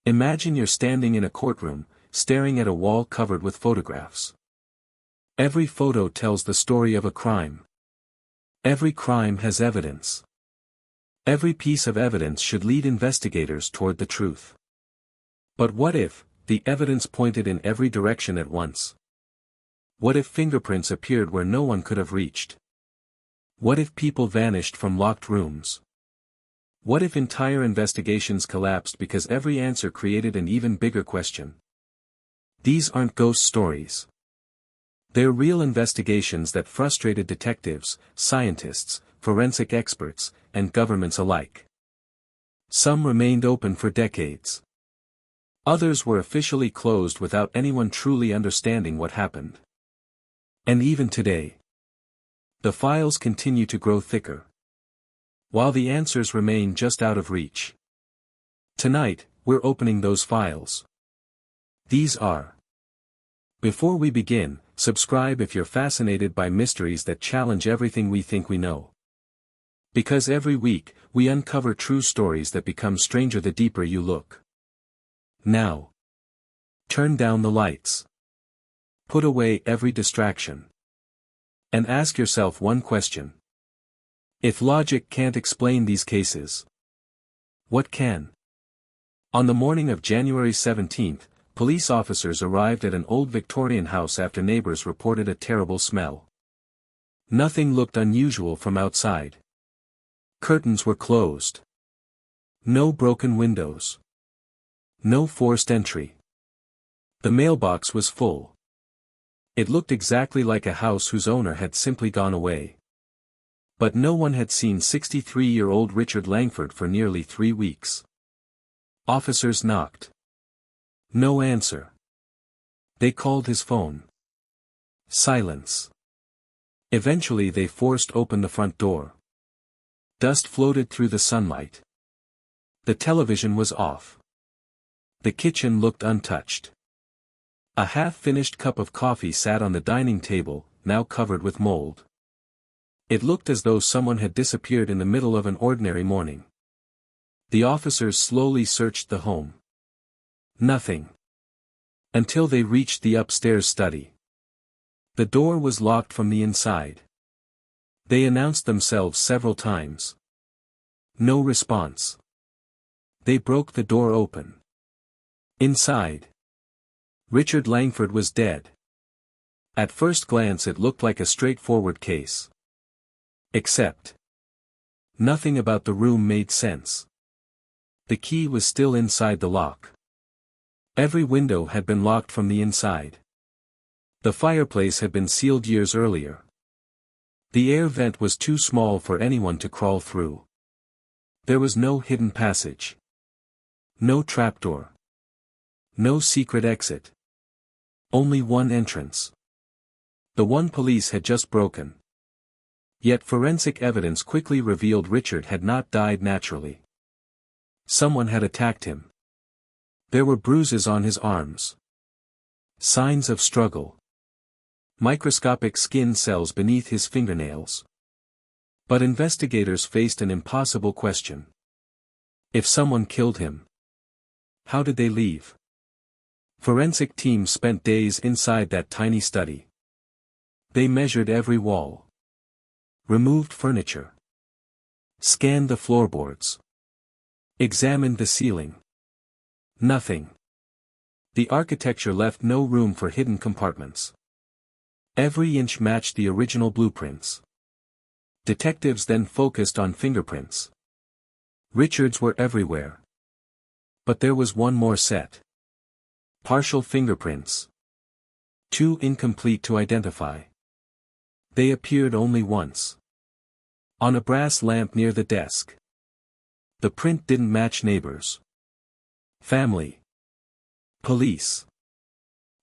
Imagine you're standing in a courtroom, staring at a wall covered with photographs. Every photo tells the story of a crime. Every crime has evidence. Every piece of evidence should lead investigators toward the truth. But what if the evidence pointed in every direction at once? What if fingerprints appeared where no one could have reached? What if people vanished from locked rooms? What if entire investigations collapsed because every answer created an even bigger question? These aren't ghost stories. They're real investigations that frustrated detectives, scientists, forensic experts, and governments alike. Some remained open for decades. Others were officially closed without anyone truly understanding what happened. And even today, the files continue to grow thicker, while the answers remain just out of reach. Tonight, we're opening those files. These are. Before we begin, subscribe if you're fascinated by mysteries that challenge everything we think we know. Because every week, we uncover true stories that become stranger the deeper you look. Now, turn down the lights. Put away every distraction. And ask yourself one question. If logic can't explain these cases, what can? On the morning of January 17th, police officers arrived at an old Victorian house after neighbors reported a terrible smell. Nothing looked unusual from outside. Curtains were closed. No broken windows. No forced entry. The mailbox was full. It looked exactly like a house whose owner had simply gone away. But no one had seen 63-year-old Richard Langford for nearly 3 weeks. Officers knocked. No answer. They called his phone. Silence. Eventually they forced open the front door. Dust floated through the sunlight. The television was off. The kitchen looked untouched. A half-finished cup of coffee sat on the dining table, now covered with mold. It looked as though someone had disappeared in the middle of an ordinary morning. The officers slowly searched the home. Nothing. Until they reached the upstairs study. The door was locked from the inside. They announced themselves several times. No response. They broke the door open. Inside, Richard Langford was dead. At first glance it looked like a straightforward case. Except, nothing about the room made sense. The key was still inside the lock. Every window had been locked from the inside. The fireplace had been sealed years earlier. The air vent was too small for anyone to crawl through. There was no hidden passage. No trapdoor. No secret exit. Only one entrance. The one police had just broken. Yet forensic evidence quickly revealed Richard had not died naturally. Someone had attacked him. There were bruises on his arms. Signs of struggle. Microscopic skin cells beneath his fingernails. But investigators faced an impossible question. If someone killed him, how did they leave? Forensic teams spent days inside that tiny study. They measured every wall. Removed furniture. Scanned the floorboards. Examined the ceiling. Nothing. The architecture left no room for hidden compartments. Every inch matched the original blueprints. Detectives then focused on fingerprints. Richard's were everywhere. But there was one more set. Partial fingerprints. Too incomplete to identify. They appeared only once. On a brass lamp near the desk. The print didn't match neighbors, family, police,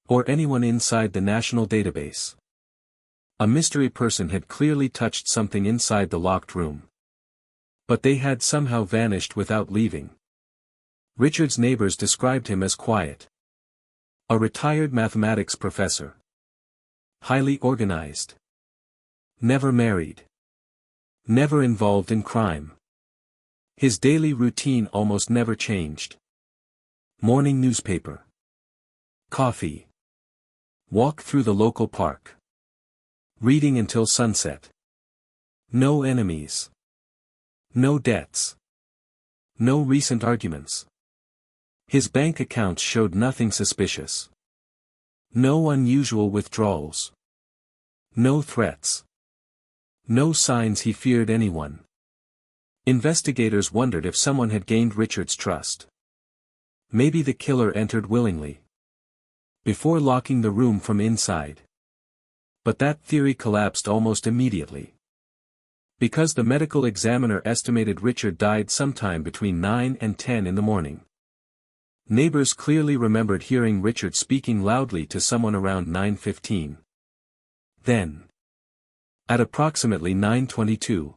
or anyone inside the national database. A mystery person had clearly touched something inside the locked room. But they had somehow vanished without leaving. Richard's neighbors described him as quiet. A retired mathematics professor. Highly organized. Never married. Never involved in crime. His daily routine almost never changed. Morning newspaper. Coffee. Walk through the local park. Reading until sunset. No enemies. No debts. No recent arguments. His bank accounts showed nothing suspicious. No unusual withdrawals. No threats. No signs he feared anyone. Investigators wondered if someone had gained Richard's trust. Maybe the killer entered willingly, before locking the room from inside. But that theory collapsed almost immediately. Because the medical examiner estimated Richard died sometime between 9 and 10 in the morning. Neighbors clearly remembered hearing Richard speaking loudly to someone around 9:15. Then, at approximately 9:22,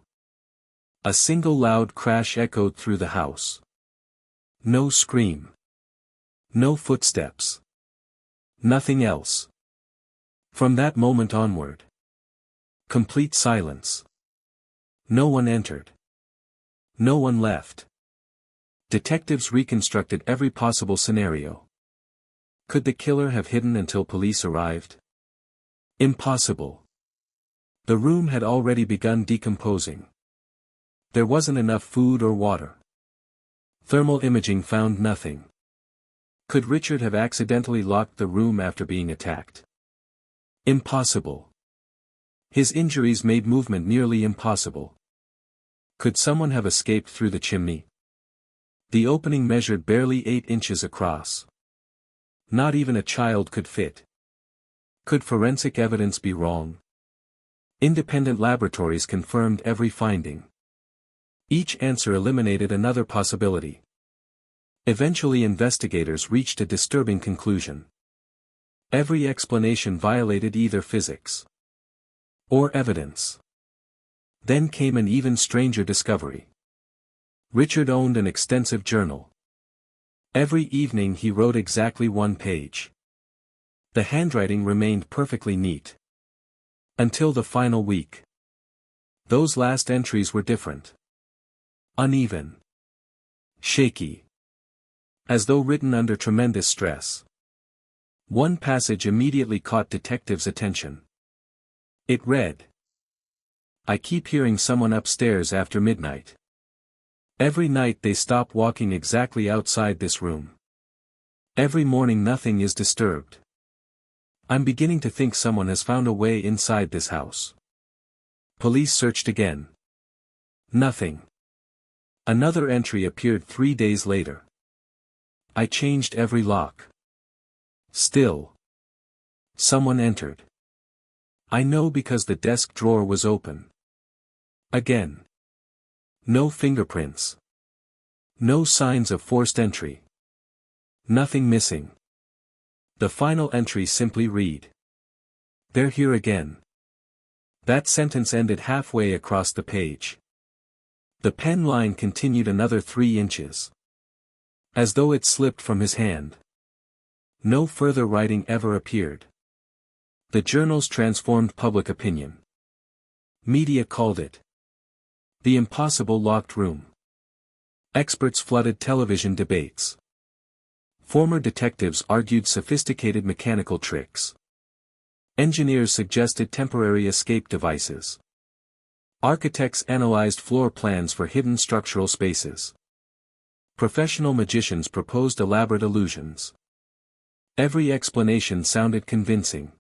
a single loud crash echoed through the house. No scream. No footsteps. Nothing else. From that moment onward, complete silence. No one entered. No one left. Detectives reconstructed every possible scenario. Could the killer have hidden until police arrived? Impossible. The room had already begun decomposing. There wasn't enough food or water. Thermal imaging found nothing. Could Richard have accidentally locked the room after being attacked? Impossible. His injuries made movement nearly impossible. Could someone have escaped through the chimney? The opening measured barely 8 inches across. Not even a child could fit. Could forensic evidence be wrong? Independent laboratories confirmed every finding. Each answer eliminated another possibility. Eventually investigators reached a disturbing conclusion. Every explanation violated either physics or evidence. Then came an even stranger discovery. Richard owned an extensive journal. Every evening he wrote exactly 1 page. The handwriting remained perfectly neat. Until the final week. Those last entries were different. Uneven. Shaky. As though written under tremendous stress. One passage immediately caught detectives' attention. It read, "I keep hearing someone upstairs after midnight. Every night they stop walking exactly outside this room. Every morning nothing is disturbed. I'm beginning to think someone has found a way inside this house." Police searched again. Nothing. Another entry appeared 3 days later. "I changed every lock. Still. Someone entered. I know because the desk drawer was open." Again. No fingerprints. No signs of forced entry. Nothing missing. The final entry simply read, "They're here again." That sentence ended halfway across the page. The pen line continued another 3 inches. As though it slipped from his hand. No further writing ever appeared. The journals transformed public opinion. Media called it the impossible locked room. Experts flooded television debates. Former detectives argued sophisticated mechanical tricks. Engineers suggested temporary escape devices. Architects analyzed floor plans for hidden structural spaces. Professional magicians proposed elaborate illusions. Every explanation sounded convincing.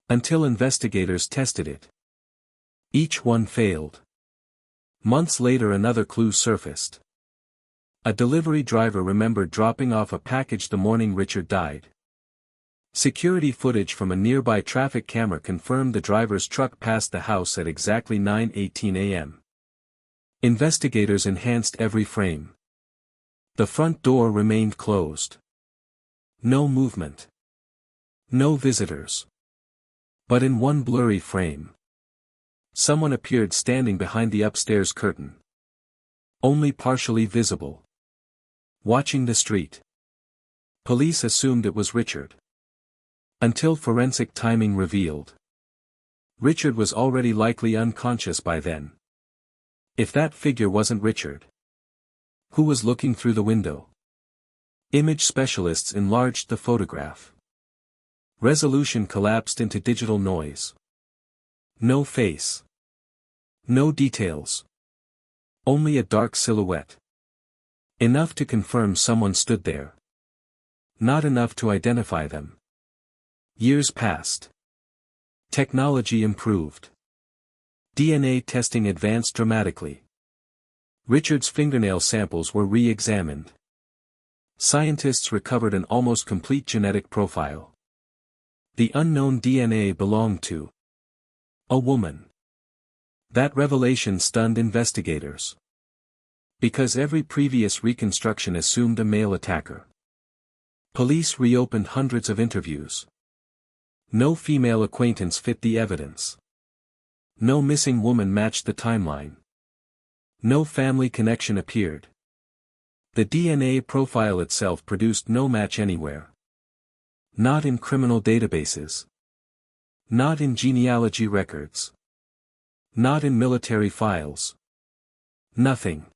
Until investigators tested it. Each one failed. Months later another clue surfaced. A delivery driver remembered dropping off a package the morning Richard died. Security footage from a nearby traffic camera confirmed the driver's truck passed the house at exactly 9:18 a.m. Investigators enhanced every frame. The front door remained closed. No movement. No visitors. But in one blurry frame, someone appeared standing behind the upstairs curtain. Only partially visible. Watching the street. Police assumed it was Richard. Until forensic timing revealed. Richard was already likely unconscious by then. If that figure wasn't Richard, who was looking through the window? Image specialists enlarged the photograph. Resolution collapsed into digital noise. No face. No details. Only a dark silhouette. Enough to confirm someone stood there. Not enough to identify them. Years passed. Technology improved. DNA testing advanced dramatically. Richard's fingernail samples were re-examined. Scientists recovered an almost complete genetic profile. The unknown DNA belonged to a woman. That revelation stunned investigators. Because every previous reconstruction assumed a male attacker. Police reopened hundreds of interviews. No female acquaintance fit the evidence. No missing woman matched the timeline. No family connection appeared. The DNA profile itself produced no match anywhere. Not in criminal databases. Not in genealogy records. Not in military files. Nothing.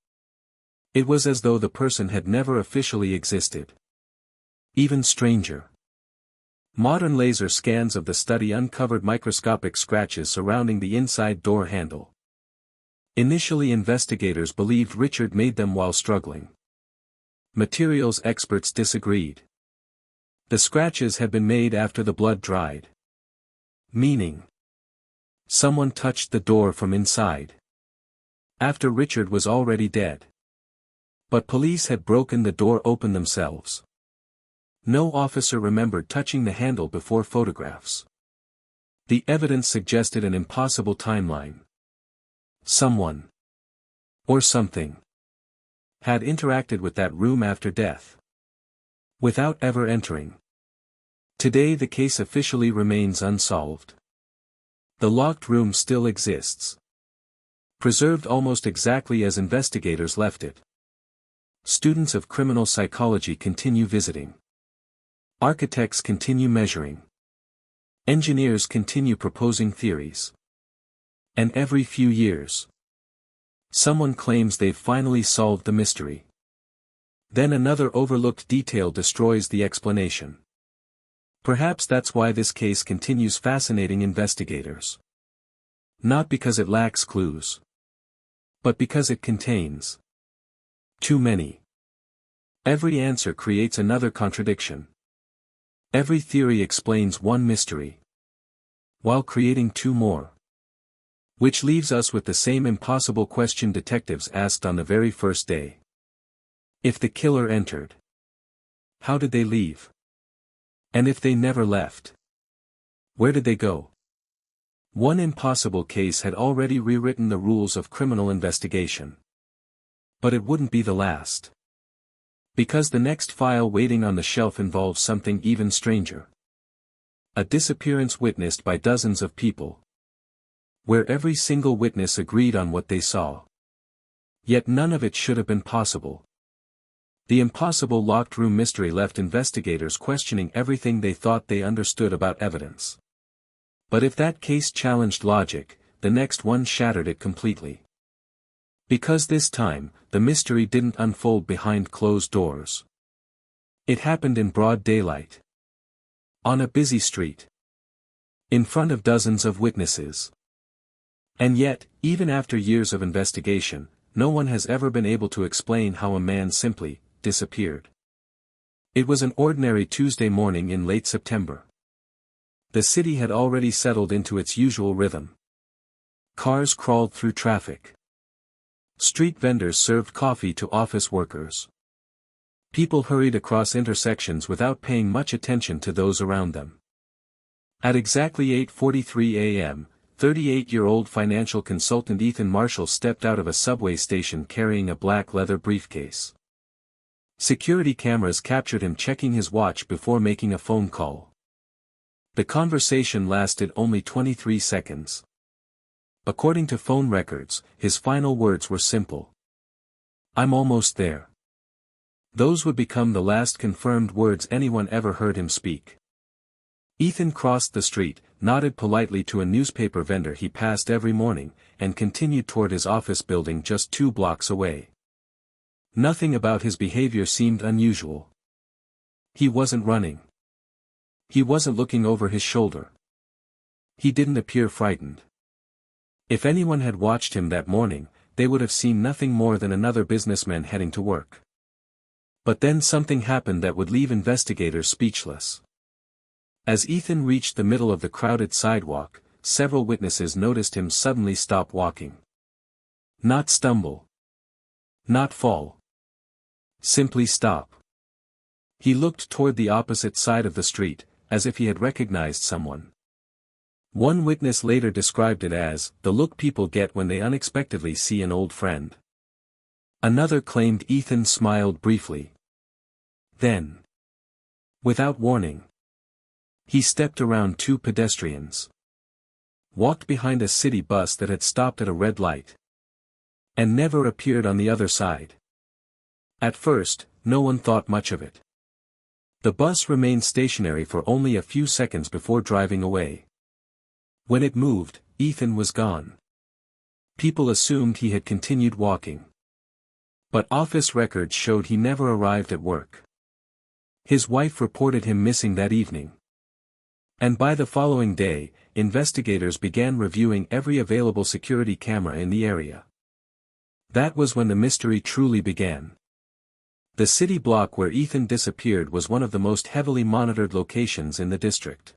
It was as though the person had never officially existed. Even stranger. Modern laser scans of the study uncovered microscopic scratches surrounding the inside door handle. Initially, investigators believed Richard made them while struggling. Materials experts disagreed. The scratches had been made after the blood dried. Meaning, someone touched the door from inside. After Richard was already dead. But police had broken the door open themselves. No officer remembered touching the handle before photographs. The evidence suggested an impossible timeline. Someone, or something, had interacted with that room after death. Without ever entering. Today the case officially remains unsolved. The locked room still exists. Preserved almost exactly as investigators left it. Students of criminal psychology continue visiting. Architects continue measuring. Engineers continue proposing theories. And every few years, someone claims they've finally solved the mystery. Then another overlooked detail destroys the explanation. Perhaps that's why this case continues fascinating investigators. Not because it lacks clues, but because it contains too many. Every answer creates another contradiction. Every theory explains one mystery, while creating two more. Which leaves us with the same impossible question detectives asked on the very first day. If the killer entered, how did they leave? And if they never left, where did they go? One impossible case had already rewritten the rules of criminal investigation. But it wouldn't be the last. Because the next file waiting on the shelf involves something even stranger. A disappearance witnessed by dozens of people. Where every single witness agreed on what they saw. Yet none of it should have been possible. The impossible locked room mystery left investigators questioning everything they thought they understood about evidence. But if that case challenged logic, the next one shattered it completely. Because this time, the mystery didn't unfold behind closed doors. It happened in broad daylight. On a busy street. In front of dozens of witnesses. And yet, even after years of investigation, no one has ever been able to explain how a man simply disappeared. It was an ordinary Tuesday morning in late September. The city had already settled into its usual rhythm. Cars crawled through traffic. Street vendors served coffee to office workers. People hurried across intersections without paying much attention to those around them. At exactly 8:43 a.m., 38-year-old financial consultant Ethan Marshall stepped out of a subway station carrying a black leather briefcase. Security cameras captured him checking his watch before making a phone call. The conversation lasted only 23 seconds. According to phone records, his final words were simple. "I'm almost there." Those would become the last confirmed words anyone ever heard him speak. Ethan crossed the street, nodded politely to a newspaper vendor he passed every morning, and continued toward his office building just 2 blocks away. Nothing about his behavior seemed unusual. He wasn't running. He wasn't looking over his shoulder. He didn't appear frightened. If anyone had watched him that morning, they would have seen nothing more than another businessman heading to work. But then something happened that would leave investigators speechless. As Ethan reached the middle of the crowded sidewalk, several witnesses noticed him suddenly stop walking. Not stumble. Not fall. Simply stop. He looked toward the opposite side of the street, as if he had recognized someone. One witness later described it as, the look people get when they unexpectedly see an old friend. Another claimed Ethan smiled briefly. Then, without warning, he stepped around two pedestrians, walked behind a city bus that had stopped at a red light, and never appeared on the other side. At first, no one thought much of it. The bus remained stationary for only a few seconds before driving away. When it moved, Ethan was gone. People assumed he had continued walking. But office records showed he never arrived at work. His wife reported him missing that evening. And by the following day, investigators began reviewing every available security camera in the area. That was when the mystery truly began. The city block where Ethan disappeared was one of the most heavily monitored locations in the district.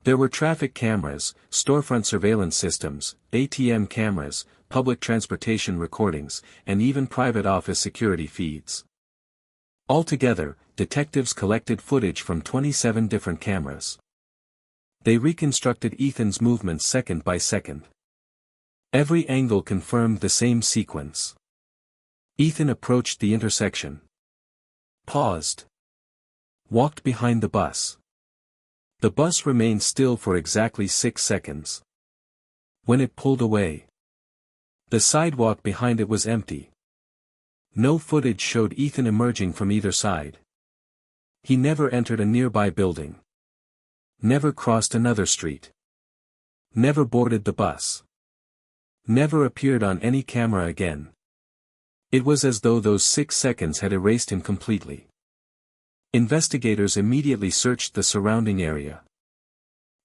There were traffic cameras, storefront surveillance systems, ATM cameras, public transportation recordings, and even private office security feeds. Altogether, detectives collected footage from 27 different cameras. They reconstructed Ethan's movements second by second. Every angle confirmed the same sequence. Ethan approached the intersection. Paused. Walked behind the bus. The bus remained still for exactly 6 seconds. When it pulled away, the sidewalk behind it was empty. No footage showed Ethan emerging from either side. He never entered a nearby building. Never crossed another street. Never boarded the bus. Never appeared on any camera again. It was as though those 6 seconds had erased him completely. Investigators immediately searched the surrounding area.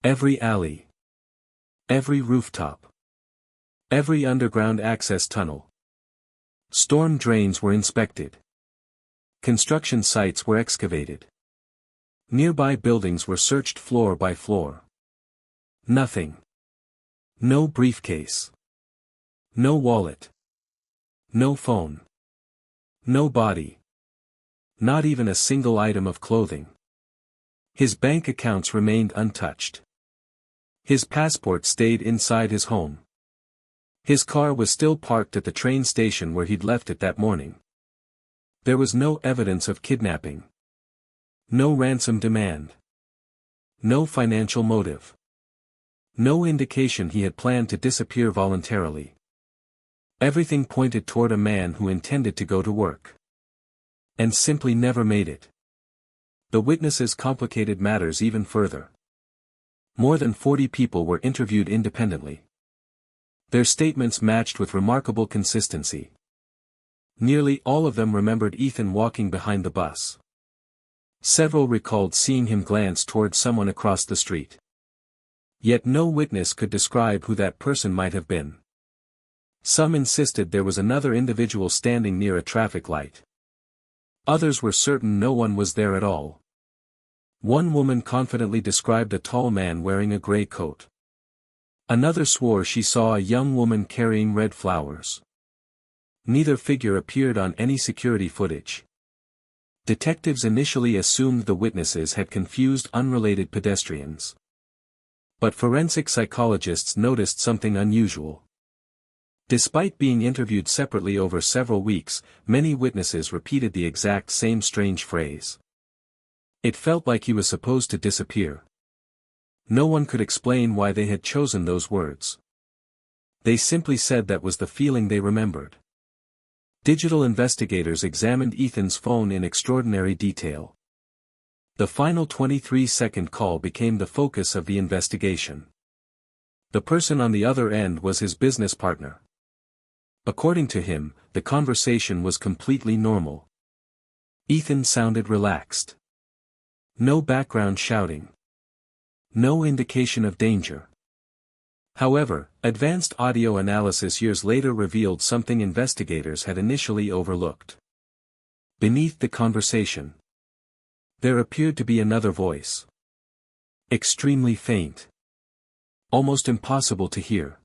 Every alley. Every rooftop. Every underground access tunnel. Storm drains were inspected. Construction sites were excavated. Nearby buildings were searched floor by floor. Nothing. No briefcase. No wallet. No phone. No body. Not even a single item of clothing. His bank accounts remained untouched. His passport stayed inside his home. His car was still parked at the train station where he'd left it that morning. There was no evidence of kidnapping. No ransom demand. No financial motive. No indication he had planned to disappear voluntarily. Everything pointed toward a man who intended to go to work. And simply never made it. The witnesses complicated matters even further. More than 40 people were interviewed independently. Their statements matched with remarkable consistency. Nearly all of them remembered Ethan walking behind the bus. Several recalled seeing him glance toward someone across the street. Yet no witness could describe who that person might have been. Some insisted there was another individual standing near a traffic light. Others were certain no one was there at all. One woman confidently described a tall man wearing a gray coat. Another swore she saw a young woman carrying red flowers. Neither figure appeared on any security footage. Detectives initially assumed the witnesses had confused unrelated pedestrians. But forensic psychologists noticed something unusual. Despite being interviewed separately over several weeks, many witnesses repeated the exact same strange phrase. It felt like he was supposed to disappear. No one could explain why they had chosen those words. They simply said that was the feeling they remembered. Digital investigators examined Ethan's phone in extraordinary detail. The final 23-second call became the focus of the investigation. The person on the other end was his business partner. According to him, the conversation was completely normal. Ethan sounded relaxed. No background shouting. No indication of danger. However, advanced audio analysis years later revealed something investigators had initially overlooked. Beneath the conversation, there appeared to be another voice. Extremely faint. Almost impossible to hear.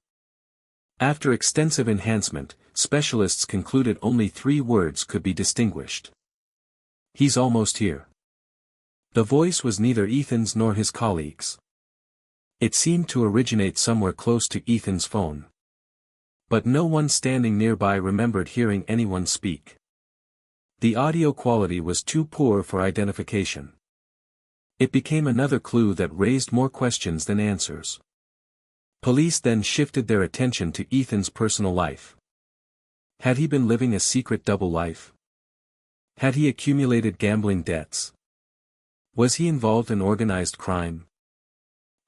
After extensive enhancement, specialists concluded only 3 words could be distinguished. "He's almost here." The voice was neither Ethan's nor his colleagues. It seemed to originate somewhere close to Ethan's phone. But no one standing nearby remembered hearing anyone speak. The audio quality was too poor for identification. It became another clue that raised more questions than answers. Police then shifted their attention to Ethan's personal life. Had he been living a secret double life? Had he accumulated gambling debts? Was he involved in organized crime?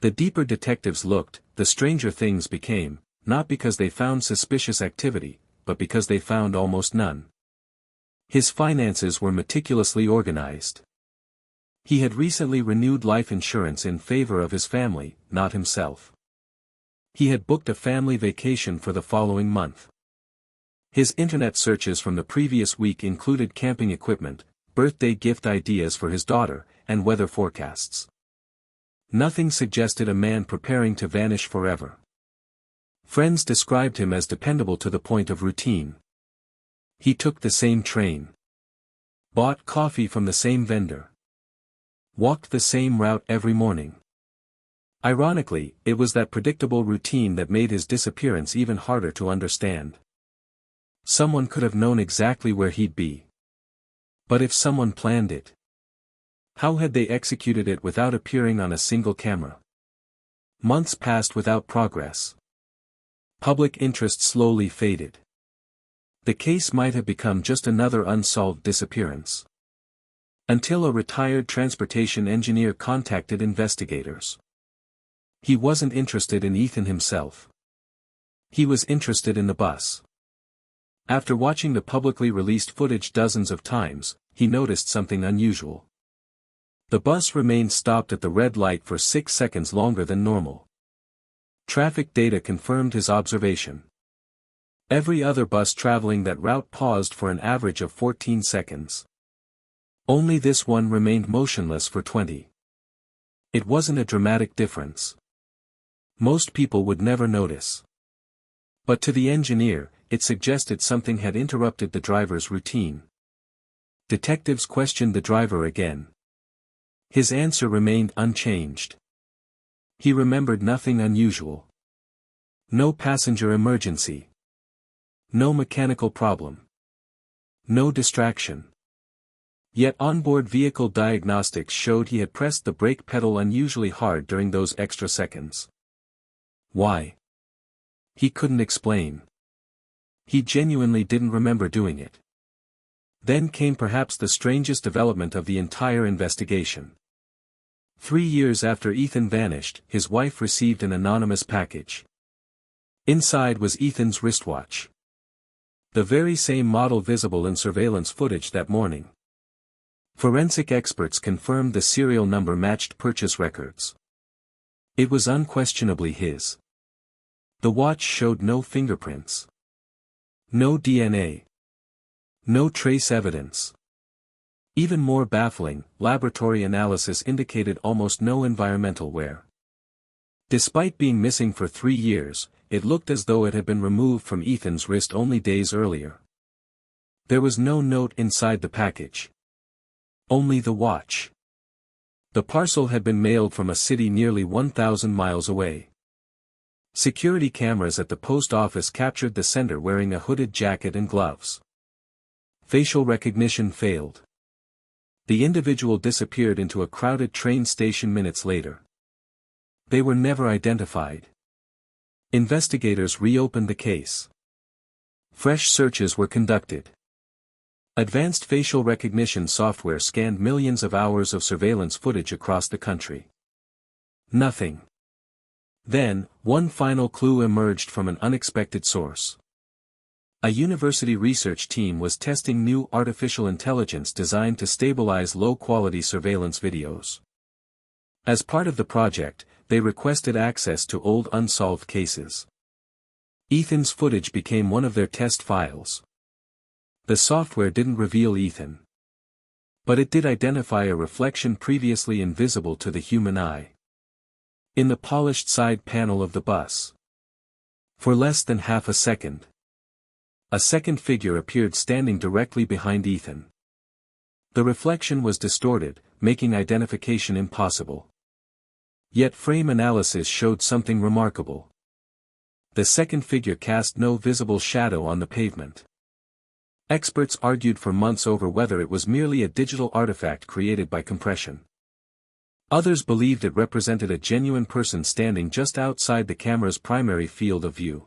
The deeper detectives looked, the stranger things became, not because they found suspicious activity, but because they found almost none. His finances were meticulously organized. He had recently renewed life insurance in favor of his family, not himself. He had booked a family vacation for the following month. His internet searches from the previous week included camping equipment, birthday gift ideas for his daughter, and weather forecasts. Nothing suggested a man preparing to vanish forever. Friends described him as dependable to the point of routine. He took the same train. Bought coffee from the same vendor. Walked the same route every morning. Ironically, it was that predictable routine that made his disappearance even harder to understand. Someone could have known exactly where he'd be. But if someone planned it, how had they executed it without appearing on a single camera? Months passed without progress. Public interest slowly faded. The case might have become just another unsolved disappearance. Until a retired transportation engineer contacted investigators. He wasn't interested in Ethan himself. He was interested in the bus. After watching the publicly released footage dozens of times, he noticed something unusual. The bus remained stopped at the red light for 6 seconds longer than normal. Traffic data confirmed his observation. Every other bus traveling that route paused for an average of 14 seconds. Only this one remained motionless for 20. It wasn't a dramatic difference. Most people would never notice. But to the engineer, it suggested something had interrupted the driver's routine. Detectives questioned the driver again. His answer remained unchanged. He remembered nothing unusual. No passenger emergency. No mechanical problem. No distraction. Yet onboard vehicle diagnostics showed he had pressed the brake pedal unusually hard during those extra seconds. Why? He couldn't explain. He genuinely didn't remember doing it. Then came perhaps the strangest development of the entire investigation. 3 years after Ethan vanished, his wife received an anonymous package. Inside was Ethan's wristwatch. The very same model visible in surveillance footage that morning. Forensic experts confirmed the serial number matched purchase records. It was unquestionably his. The watch showed no fingerprints. No DNA. No trace evidence. Even more baffling, laboratory analysis indicated almost no environmental wear. Despite being missing for 3 years, it looked as though it had been removed from Ethan's wrist only days earlier. There was no note inside the package. Only the watch. The parcel had been mailed from a city nearly 1,000 miles away. Security cameras at the post office captured the sender wearing a hooded jacket and gloves. Facial recognition failed. The individual disappeared into a crowded train station minutes later. They were never identified. Investigators reopened the case. Fresh searches were conducted. Advanced facial recognition software scanned millions of hours of surveillance footage across the country. Nothing. Then, one final clue emerged from an unexpected source. A university research team was testing new artificial intelligence designed to stabilize low-quality surveillance videos. As part of the project, they requested access to old unsolved cases. Ethan's footage became one of their test files. The software didn't reveal Ethan, but it did identify a reflection previously invisible to the human eye. In the polished side panel of the bus. For less than half a second, a second figure appeared standing directly behind Ethan. The reflection was distorted, making identification impossible. Yet frame analysis showed something remarkable. The second figure cast no visible shadow on the pavement. Experts argued for months over whether it was merely a digital artifact created by compression. Others believed it represented a genuine person standing just outside the camera's primary field of view.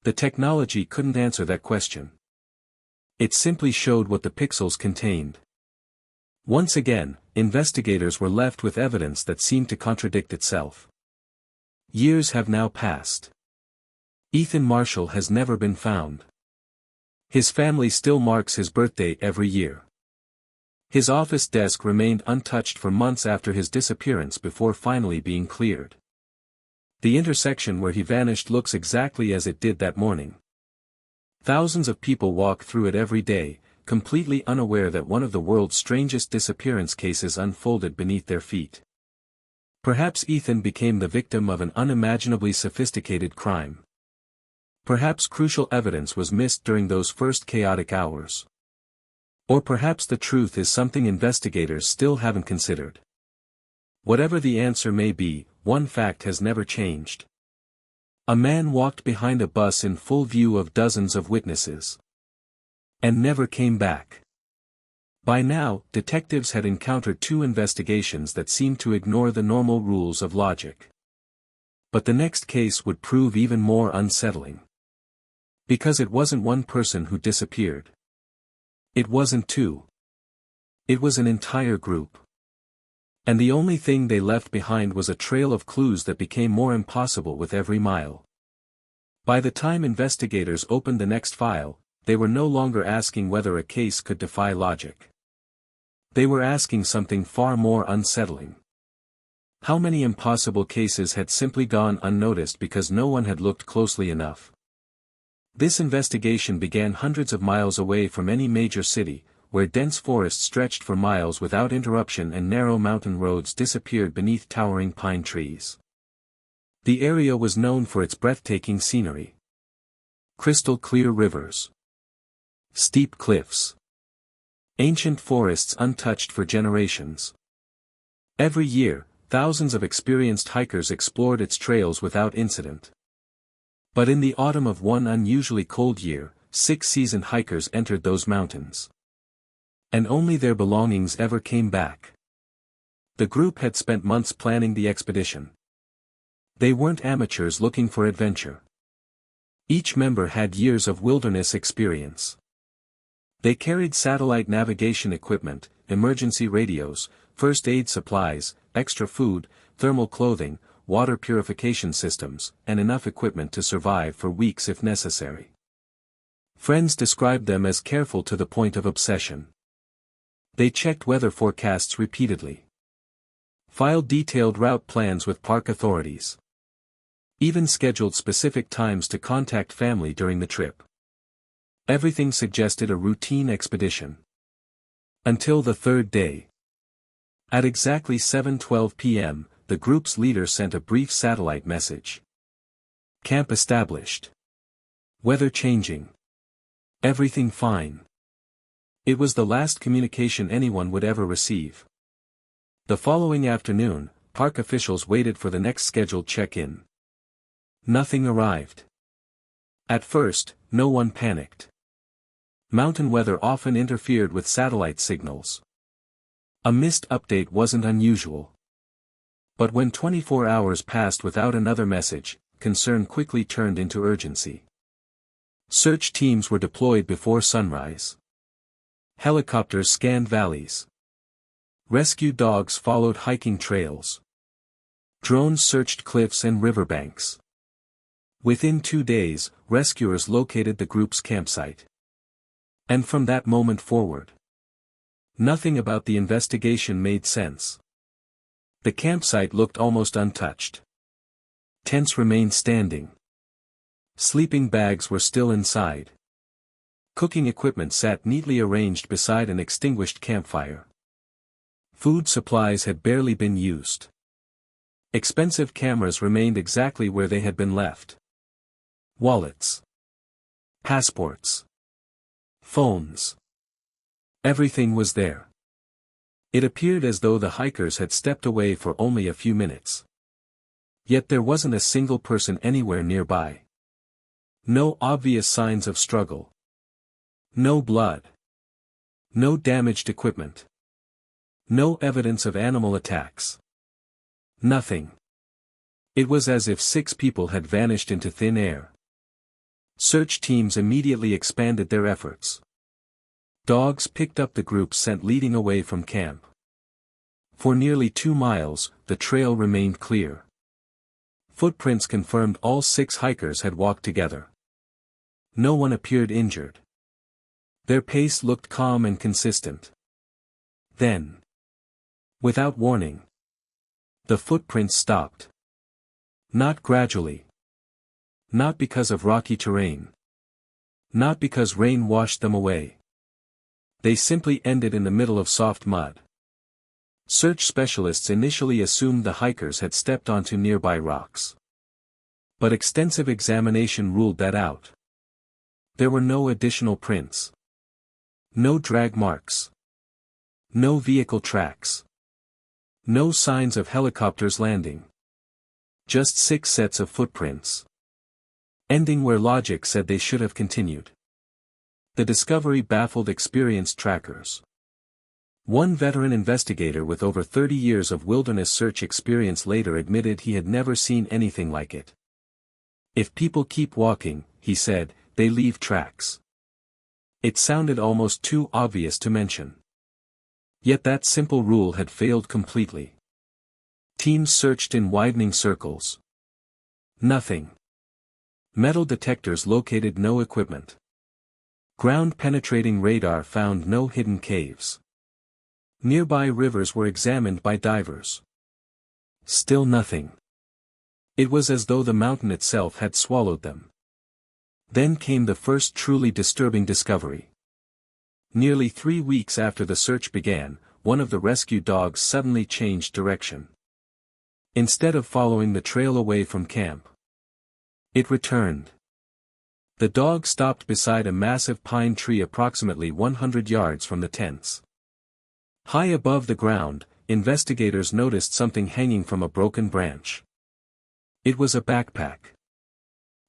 The technology couldn't answer that question. It simply showed what the pixels contained. Once again, investigators were left with evidence that seemed to contradict itself. Years have now passed. Ethan Marshall has never been found. His family still marks his birthday every year. His office desk remained untouched for months after his disappearance before finally being cleared. The intersection where he vanished looks exactly as it did that morning. Thousands of people walk through it every day, completely unaware that one of the world's strangest disappearance cases unfolded beneath their feet. Perhaps Ethan became the victim of an unimaginably sophisticated crime. Perhaps crucial evidence was missed during those first chaotic hours. Or perhaps the truth is something investigators still haven't considered. Whatever the answer may be, one fact has never changed. A man walked behind a bus in full view of dozens of witnesses. And never came back. By now, detectives had encountered two investigations that seemed to ignore the normal rules of logic. But the next case would prove even more unsettling. Because it wasn't one person who disappeared. It wasn't two. It was an entire group. And the only thing they left behind was a trail of clues that became more impossible with every mile. By the time investigators opened the next file, they were no longer asking whether a case could defy logic. They were asking something far more unsettling. How many impossible cases had simply gone unnoticed because no one had looked closely enough? This investigation began hundreds of miles away from any major city, where dense forests stretched for miles without interruption and narrow mountain roads disappeared beneath towering pine trees. The area was known for its breathtaking scenery. Crystal clear rivers. Steep cliffs. Ancient forests untouched for generations. Every year, thousands of experienced hikers explored its trails without incident. But in the autumn of one unusually cold year, 6 seasoned hikers entered those mountains. And only their belongings ever came back. The group had spent months planning the expedition. They weren't amateurs looking for adventure. Each member had years of wilderness experience. They carried satellite navigation equipment, emergency radios, first aid supplies, extra food, thermal clothing, water purification systems, and enough equipment to survive for weeks if necessary. Friends described them as careful to the point of obsession. They checked weather forecasts repeatedly. Filed detailed route plans with park authorities. Even scheduled specific times to contact family during the trip. Everything suggested a routine expedition. Until the third day. At exactly 7:12 p.m., the group's leader sent a brief satellite message. Camp established. Weather changing. Everything fine. It was the last communication anyone would ever receive. The following afternoon, park officials waited for the next scheduled check-in. Nothing arrived. At first, no one panicked. Mountain weather often interfered with satellite signals. A missed update wasn't unusual. But when 24 hours passed without another message, concern quickly turned into urgency. Search teams were deployed before sunrise. Helicopters scanned valleys. Rescue dogs followed hiking trails. Drones searched cliffs and riverbanks. Within 2 days, rescuers located the group's campsite. And from that moment forward, nothing about the investigation made sense. The campsite looked almost untouched. Tents remained standing. Sleeping bags were still inside. Cooking equipment sat neatly arranged beside an extinguished campfire. Food supplies had barely been used. Expensive cameras remained exactly where they had been left. Wallets, passports, phones. Everything was there. It appeared as though the hikers had stepped away for only a few minutes. Yet there wasn't a single person anywhere nearby. No obvious signs of struggle. No blood. No damaged equipment. No evidence of animal attacks. Nothing. It was as if 6 people had vanished into thin air. Search teams immediately expanded their efforts. Dogs picked up the group sent leading away from camp. For nearly 2 miles, the trail remained clear. Footprints confirmed all 6 hikers had walked together. No one appeared injured. Their pace looked calm and consistent. Then, without warning, the footprints stopped. Not gradually. Not because of rocky terrain. Not because rain washed them away. They simply ended in the middle of soft mud. Search specialists initially assumed the hikers had stepped onto nearby rocks. But extensive examination ruled that out. There were no additional prints. No drag marks. No vehicle tracks. No signs of helicopters landing. Just 6 sets of footprints. Ending where logic said they should have continued. The discovery baffled experienced trackers. One veteran investigator with over 30 years of wilderness search experience later admitted he had never seen anything like it. If people keep walking, he said, they leave tracks. It sounded almost too obvious to mention. Yet that simple rule had failed completely. Teams searched in widening circles. Nothing. Metal detectors located no equipment. Ground-penetrating radar found no hidden caves. Nearby rivers were examined by divers. Still nothing. It was as though the mountain itself had swallowed them. Then came the first truly disturbing discovery. Nearly 3 weeks after the search began, one of the rescue dogs suddenly changed direction. Instead of following the trail away from camp, it returned. The dog stopped beside a massive pine tree approximately 100 yards from the tents. High above the ground, investigators noticed something hanging from a broken branch. It was a backpack.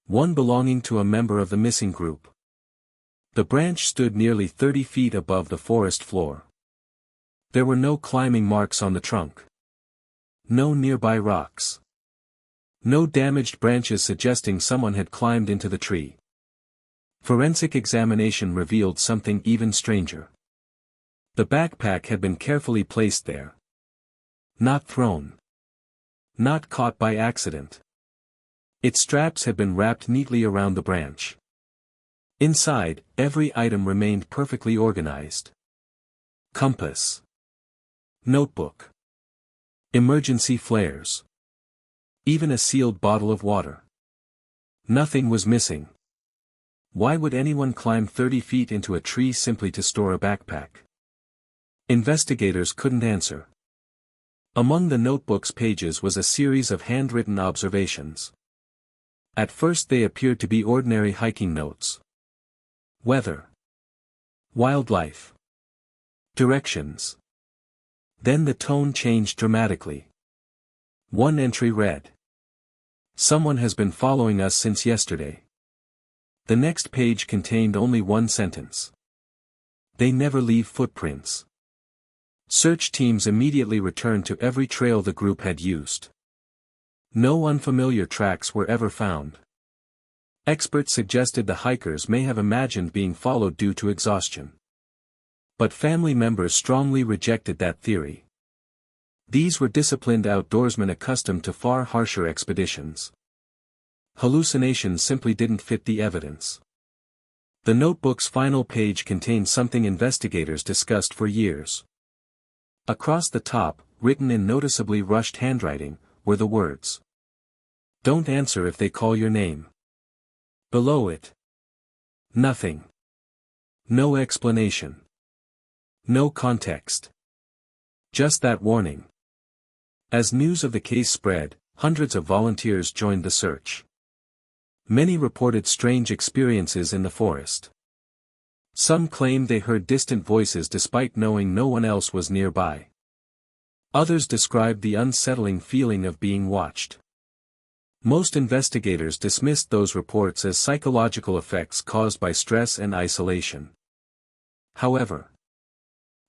One belonging to a member of the missing group. The branch stood nearly 30 feet above the forest floor. There were no climbing marks on the trunk. No nearby rocks. No damaged branches suggesting someone had climbed into the tree. Forensic examination revealed something even stranger. The backpack had been carefully placed there. Not thrown. Not caught by accident. Its straps had been wrapped neatly around the branch. Inside, every item remained perfectly organized. Compass. Notebook. Emergency flares. Even a sealed bottle of water. Nothing was missing. Why would anyone climb 30 feet into a tree simply to store a backpack? Investigators couldn't answer. Among the notebook's pages was a series of handwritten observations. At first they appeared to be ordinary hiking notes. Weather. Wildlife. Directions. Then the tone changed dramatically. One entry read, "Someone has been following us since yesterday." The next page contained only one sentence. "They never leave footprints." Search teams immediately returned to every trail the group had used. No unfamiliar tracks were ever found. Experts suggested the hikers may have imagined being followed due to exhaustion. But family members strongly rejected that theory. These were disciplined outdoorsmen accustomed to far harsher expeditions. Hallucinations simply didn't fit the evidence. The notebook's final page contained something investigators discussed for years. Across the top, written in noticeably rushed handwriting, were the words, "Don't answer if they call your name." Below it, nothing. No explanation. No context. Just that warning. As news of the case spread, hundreds of volunteers joined the search. Many reported strange experiences in the forest. Some claimed they heard distant voices despite knowing no one else was nearby. Others described the unsettling feeling of being watched. Most investigators dismissed those reports as psychological effects caused by stress and isolation. However,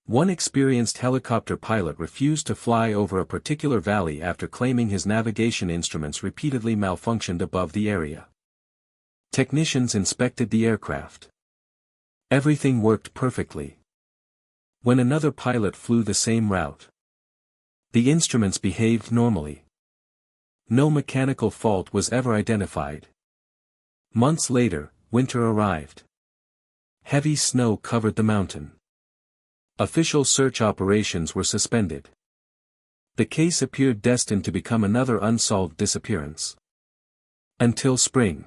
one experienced helicopter pilot refused to fly over a particular valley after claiming his navigation instruments repeatedly malfunctioned above the area. Technicians inspected the aircraft. Everything worked perfectly. When another pilot flew the same route, the instruments behaved normally. No mechanical fault was ever identified. Months later, winter arrived. Heavy snow covered the mountain. Official search operations were suspended. The case appeared destined to become another unsolved disappearance. Until spring.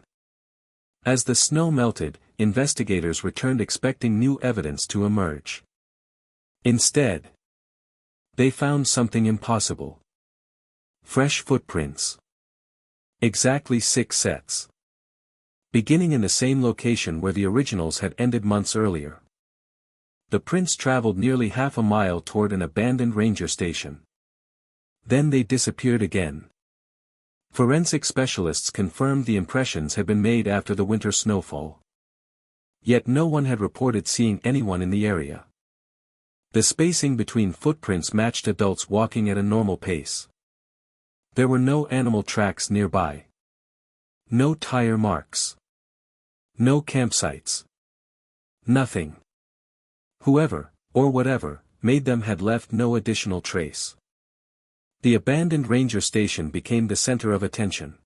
As the snow melted, investigators returned expecting new evidence to emerge. Instead, they found something impossible. Fresh footprints. Exactly 6 sets. Beginning in the same location where the originals had ended months earlier. The prints traveled nearly half a mile toward an abandoned ranger station. Then they disappeared again. Forensic specialists confirmed the impressions had been made after the winter snowfall. Yet no one had reported seeing anyone in the area. The spacing between footprints matched adults walking at a normal pace. There were no animal tracks nearby. No tire marks. No campsites. Nothing. Whoever, or whatever, made them had left no additional trace. The abandoned ranger station became the center of attention.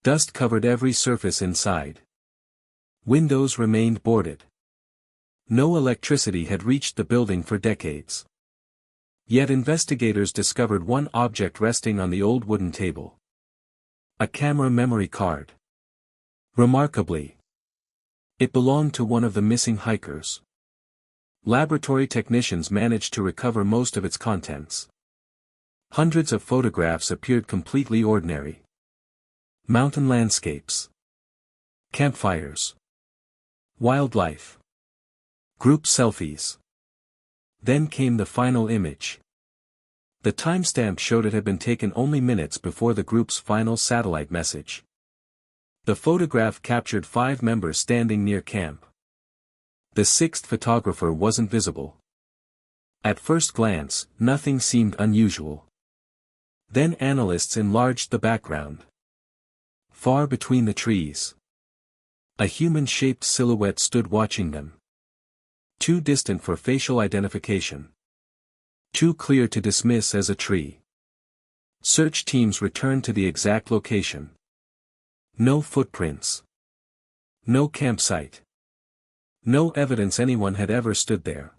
Dust covered every surface inside. Windows remained boarded. No electricity had reached the building for decades. Yet investigators discovered one object resting on the old wooden table. A camera memory card. Remarkably, it belonged to one of the missing hikers. Laboratory technicians managed to recover most of its contents. Hundreds of photographs appeared completely ordinary. Mountain landscapes. Campfires. Wildlife. Group selfies. Then came the final image. The timestamp showed it had been taken only minutes before the group's final satellite message. The photograph captured 5 members standing near camp. The 6th photographer wasn't visible. At first glance, nothing seemed unusual. Then analysts enlarged the background. Far between the trees, a human-shaped silhouette stood watching them. Too distant for facial identification. Too clear to dismiss as a tree. Search teams returned to the exact location. No footprints. No campsite. No evidence anyone had ever stood there.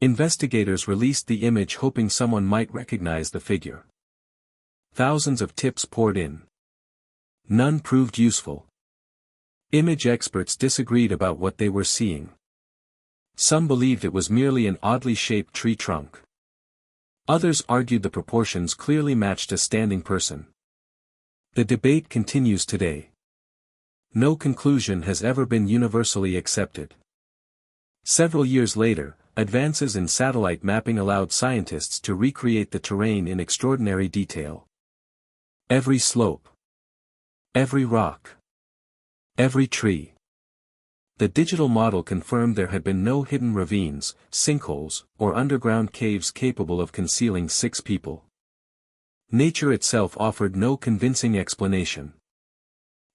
Investigators released the image hoping someone might recognize the figure. Thousands of tips poured in. None proved useful. Image experts disagreed about what they were seeing. Some believed it was merely an oddly shaped tree trunk. Others argued the proportions clearly matched a standing person. The debate continues today. No conclusion has ever been universally accepted. Several years later, advances in satellite mapping allowed scientists to recreate the terrain in extraordinary detail. Every slope. Every rock. Every tree. The digital model confirmed there had been no hidden ravines, sinkholes, or underground caves capable of concealing 6 people. Nature itself offered no convincing explanation.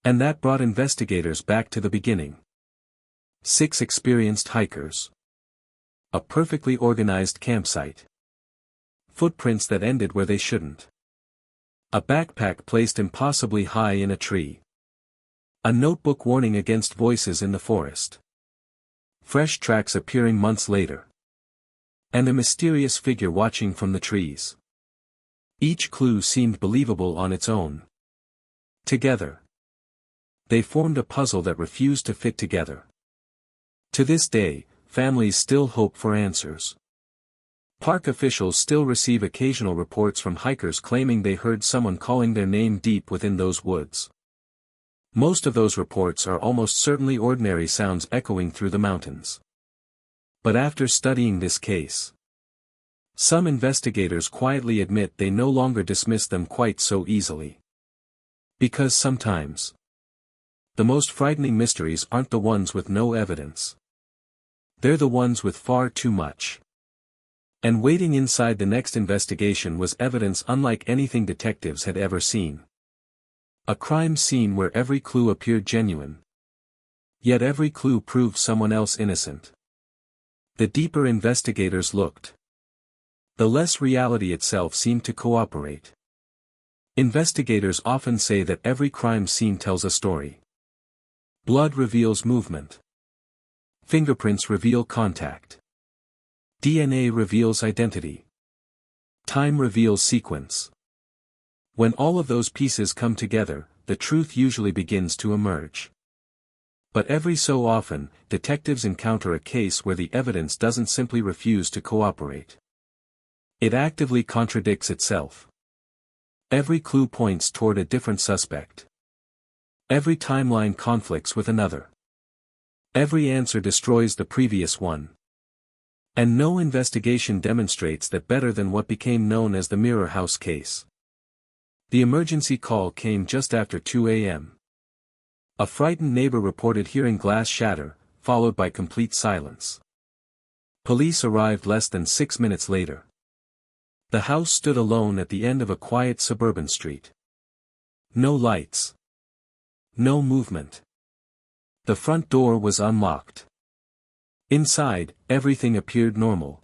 And that brought investigators back to the beginning. 6 experienced hikers. A perfectly organized campsite. Footprints that ended where they shouldn't. A backpack placed impossibly high in a tree. A notebook warning against voices in the forest. Fresh tracks appearing months later. And a mysterious figure watching from the trees. Each clue seemed believable on its own. Together, they formed a puzzle that refused to fit together. To this day, families still hope for answers. Park officials still receive occasional reports from hikers claiming they heard someone calling their name deep within those woods. Most of those reports are almost certainly ordinary sounds echoing through the mountains. But after studying this case, some investigators quietly admit they no longer dismiss them quite so easily. Because sometimes, the most frightening mysteries aren't the ones with no evidence. They're the ones with far too much. And waiting inside the next investigation was evidence unlike anything detectives had ever seen. A crime scene where every clue appeared genuine. Yet every clue proved someone else innocent. The deeper investigators looked, the less reality itself seemed to cooperate. Investigators often say that every crime scene tells a story. Blood reveals movement. Fingerprints reveal contact. DNA reveals identity. Time reveals sequence. When all of those pieces come together, the truth usually begins to emerge. But every so often, detectives encounter a case where the evidence doesn't simply refuse to cooperate. It actively contradicts itself. Every clue points toward a different suspect. Every timeline conflicts with another. Every answer destroys the previous one. And no investigation demonstrates that better than what became known as the Mirror House case. The emergency call came just after 2 a.m. A frightened neighbor reported hearing glass shatter, followed by complete silence. Police arrived less than 6 minutes later. The house stood alone at the end of a quiet suburban street. No lights. No movement. The front door was unlocked. Inside, everything appeared normal.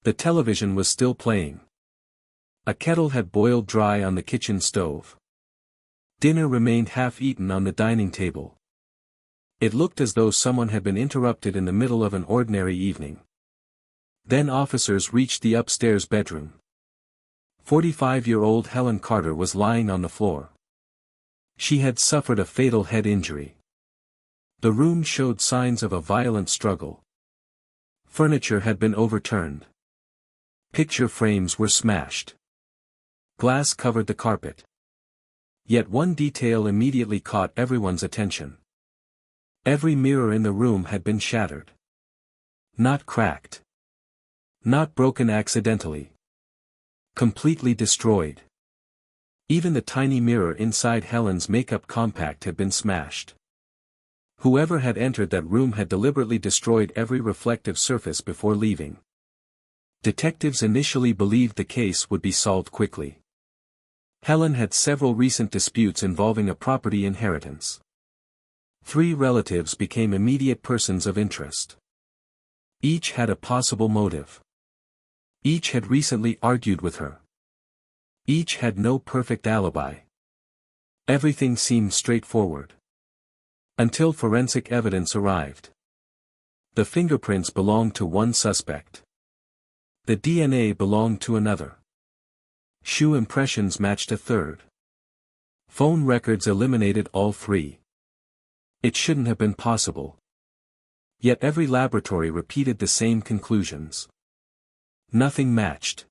The television was still playing. A kettle had boiled dry on the kitchen stove. Dinner remained half-eaten on the dining table. It looked as though someone had been interrupted in the middle of an ordinary evening. Then officers reached the upstairs bedroom. 45-year-old Helen Carter was lying on the floor. She had suffered a fatal head injury. The room showed signs of a violent struggle. Furniture had been overturned. Picture frames were smashed. Glass covered the carpet. Yet one detail immediately caught everyone's attention. Every mirror in the room had been shattered. Not cracked. Not broken accidentally. Completely destroyed. Even the tiny mirror inside Helen's makeup compact had been smashed. Whoever had entered that room had deliberately destroyed every reflective surface before leaving. Detectives initially believed the case would be solved quickly. Helen had several recent disputes involving a property inheritance. 3 relatives became immediate persons of interest. Each had a possible motive. Each had recently argued with her. Each had no perfect alibi. Everything seemed straightforward. Until forensic evidence arrived. The fingerprints belonged to one suspect. The DNA belonged to another. Shoe impressions matched a third. Phone records eliminated all 3. It shouldn't have been possible. Yet every laboratory repeated the same conclusions. Nothing matched.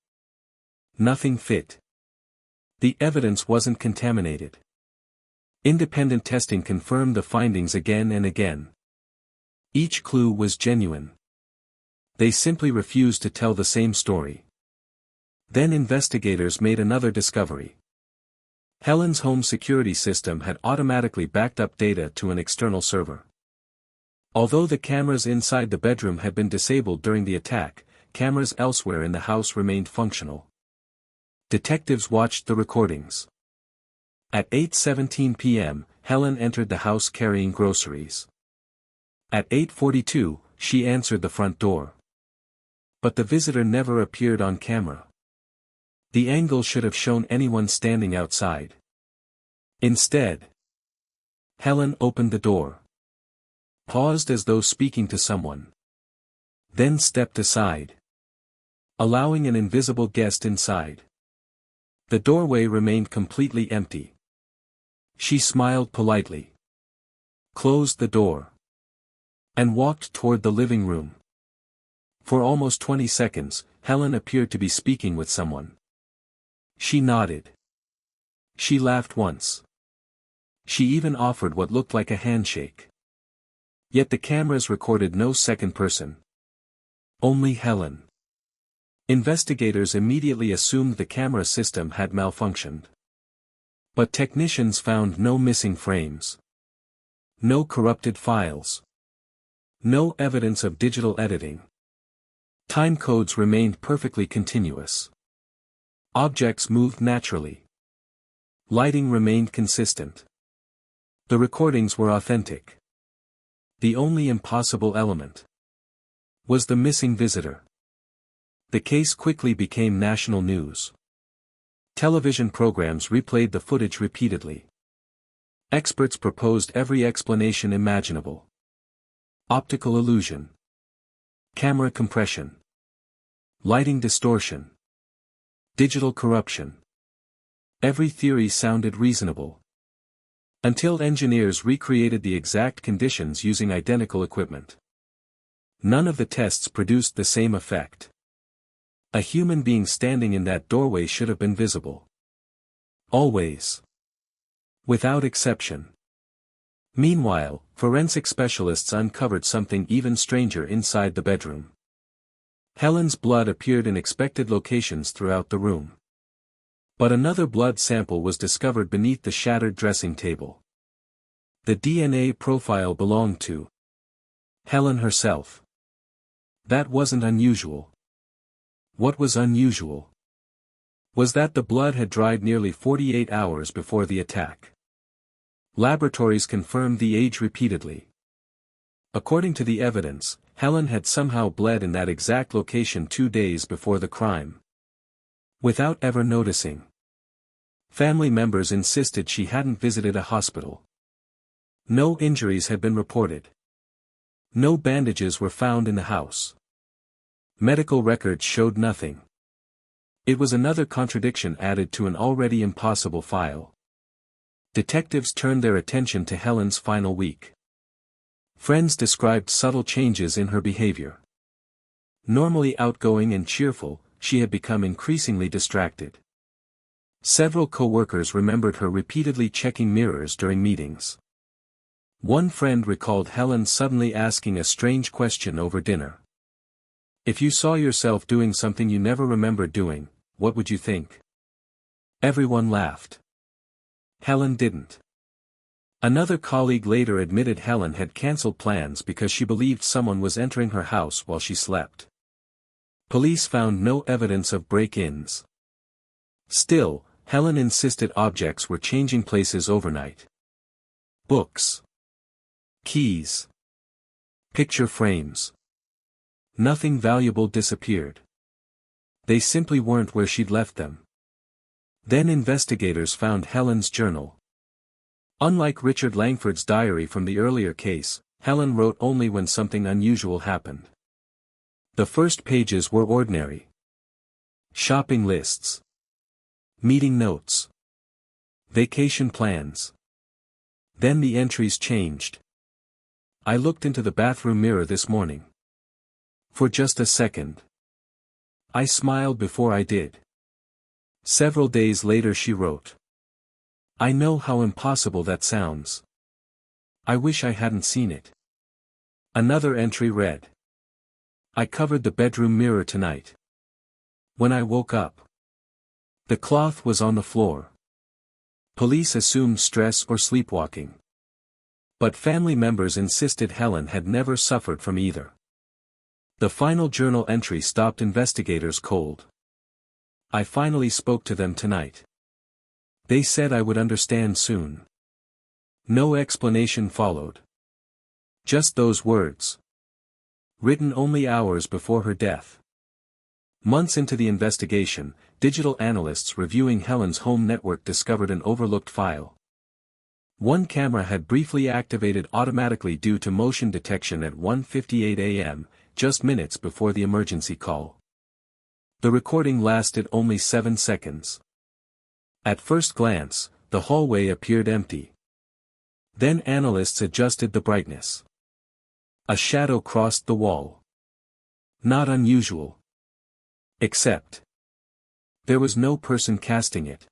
Nothing fit. The evidence wasn't contaminated. Independent testing confirmed the findings again and again. Each clue was genuine. They simply refused to tell the same story. Then investigators made another discovery. Helen's home security system had automatically backed up data to an external server. Although the cameras inside the bedroom had been disabled during the attack, cameras elsewhere in the house remained functional. Detectives watched the recordings. At 8:17 p.m., Helen entered the house carrying groceries. At 8:42, she answered the front door. But the visitor never appeared on camera. The angle should have shown anyone standing outside. Instead, Helen opened the door, paused as though speaking to someone, then stepped aside, allowing an invisible guest inside. The doorway remained completely empty. She smiled politely, closed the door, and walked toward the living room. For almost 20 seconds, Helen appeared to be speaking with someone. She nodded. She laughed once. She even offered what looked like a handshake. Yet the cameras recorded no second person. Only Helen. Investigators immediately assumed the camera system had malfunctioned. But technicians found no missing frames. No corrupted files. No evidence of digital editing. Time codes remained perfectly continuous. Objects moved naturally. Lighting remained consistent. The recordings were authentic. The only impossible element was the missing visitor. The case quickly became national news. Television programs replayed the footage repeatedly. Experts proposed every explanation imaginable. Optical illusion. Camera compression. Lighting distortion. Digital corruption. Every theory sounded reasonable. Until engineers recreated the exact conditions using identical equipment. None of the tests produced the same effect. A human being standing in that doorway should have been visible. Always. Without exception. Meanwhile, forensic specialists uncovered something even stranger inside the bedroom. Helen's blood appeared in expected locations throughout the room. But another blood sample was discovered beneath the shattered dressing table. The DNA profile belonged to Helen herself. That wasn't unusual. What was unusual was that the blood had dried nearly 48 hours before the attack. Laboratories confirmed the age repeatedly. According to the evidence, Helen had somehow bled in that exact location 2 days before the crime. Without ever noticing. Family members insisted she hadn't visited a hospital. No injuries had been reported. No bandages were found in the house. Medical records showed nothing. It was another contradiction added to an already impossible file. Detectives turned their attention to Helen's final week. Friends described subtle changes in her behavior. Normally outgoing and cheerful, she had become increasingly distracted. Several co-workers remembered her repeatedly checking mirrors during meetings. One friend recalled Helen suddenly asking a strange question over dinner. If you saw yourself doing something you never remembered doing, what would you think? Everyone laughed. Helen didn't. Another colleague later admitted Helen had cancelled plans because she believed someone was entering her house while she slept. Police found no evidence of break-ins. Still, Helen insisted objects were changing places overnight. Books. Keys. Picture frames. Nothing valuable disappeared. They simply weren't where she'd left them. Then investigators found Helen's journal. Unlike Richard Langford's diary from the earlier case, Helen wrote only when something unusual happened. The first pages were ordinary. Shopping lists. Meeting notes. Vacation plans. Then the entries changed. I looked into the bathroom mirror this morning. For just a second. I smiled before I did. Several days later she wrote. I know how impossible that sounds. I wish I hadn't seen it. Another entry read. I covered the bedroom mirror tonight. When I woke up, the cloth was on the floor. Police assumed stress or sleepwalking. But family members insisted Helen had never suffered from either. The final journal entry stopped investigators cold. I finally spoke to them tonight. They said I would understand soon. No explanation followed. Just those words. Written only hours before her death. Months into the investigation, digital analysts reviewing Helen's home network discovered an overlooked file. One camera had briefly activated automatically due to motion detection at 1:58 a.m., just minutes before the emergency call. The recording lasted only 7 seconds. At first glance, the hallway appeared empty. Then analysts adjusted the brightness. A shadow crossed the wall. Not unusual. Except there was no person casting it.